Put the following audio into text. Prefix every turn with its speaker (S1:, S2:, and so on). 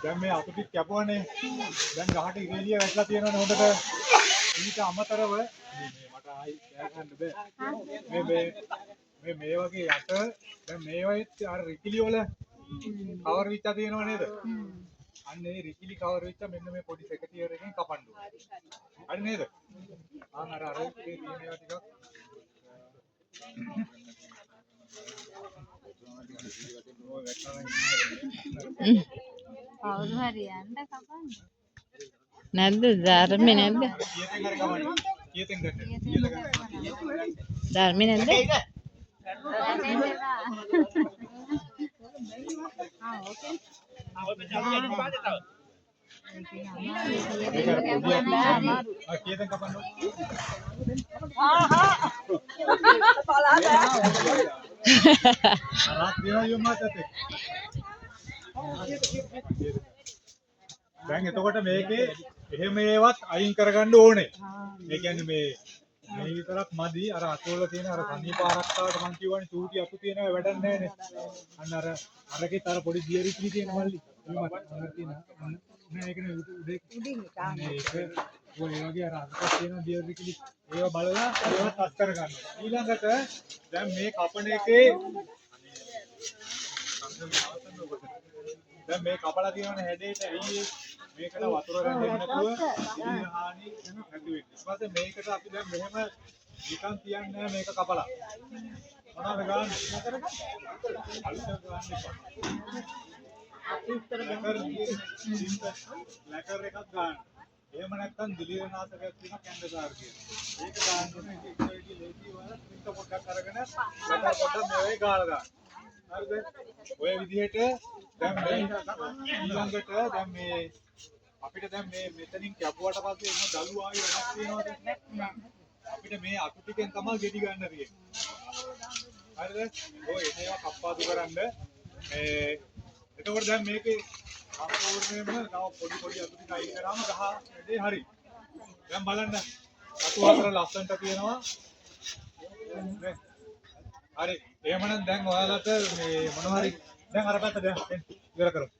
S1: දැන් මේ අතු ටික කැපුවානේ. දැන් ගහට ඉරේලිය වැටලා තියෙනවනේ හොඳට. ඊට අමතරව මේ මට ආයි බෑ ගන්න බෑ. මේ වගේ යට දැන් මේ වගේ අර රිකිලි වල කවර් විච්චා තියෙනව නේද? අන්න ඒ රිකිලි කවර් විච්චා මෙන්න මේ පොඩි සෙකටියර් එකෙන් කපන්න ඕනේ. හරි නේද? අර ඒ තියෙනවා ටිකක්
S2: කවුරු හරි යන්න කපන්න. නැද්ද ධර්මේ නැද්ද?
S1: කීයෙන් ගන්න?
S2: ධර්මේ නැද්ද?
S1: කීයෙන් කපන්න? දැන් එතකොට මේකේ එහෙම ඒවත් අයින් කරගන්න ඕනේ. ඒ කියන්නේ මේ විතරක් මදි. අර අතෝල තියෙන අර සනීප ආරක්ෂාවට මං කියවනේ චූටි අතු තියෙනවා වැඩක් නැහැ නේ. අන්න අරකෙත් අර පොඩි දියරික්ලි තියෙන මල්ලි. මේක මේකනේ උඩින් මේක ඔය වගේ අර අතක් තියෙන දියරික්ලි ඒව බලලා ඒවත් අත් කරගන්න. ඊළඟට දැන් මේ කපන එකේ දැන් මේ කපලා තියෙන හැඩේට ඇයි මේකට වතුර රැඳෙන්නේ නැතුව ඉතින් හානි නැති වෙන්නේ. ඊට පස්සේ මේකට අපි දැන් මෙහෙම නිකන් තියන්නේ නැහැ මේක කපලා. මොනවද ගන්න? අලුත ගන්න එපා. ලැකර් එකක් ගන්න. එහෙම නැත්නම් දිලිරනාශකයක් තියෙන කැන්ඩසාර් කියන. ඒක ගන්න ඕනේ ඒක ඉක්කොයිටි ලේසි වල පිට පොඩ්ඩක් අරගෙන ලැකර් පොඩ්ඩක් මේ වගේ ගාලා දාන්න. හරිද? ඔය විදිහට දැන් මේ ඊළඟට දැන් මේ අපිට දැන් මේ මෙතනින් කැපුවට පස්සේ එන දළු ආයි වැඩක් තියෙනවද? අපිට මේ අතු ටිකෙන් තමයි ගෙඩි ගන්න තියෙන්නේ. හරිද? ඔය ඒවා කප්පාදු කරන්න එතකොට දැන් මේකේ සම්පූර්ණයෙන්ම තව පොඩි අතු ටික අයින් කරාම ගහ වැඩේ හරි. දැන් බලන්න අතු අතර ලස්සනට තියෙනවා. හරි. එහෙමනම් දැන් ඔයාලට මේ මොනවා හරි දැන් අර පැත්ත දැන් ඉවර කරමු.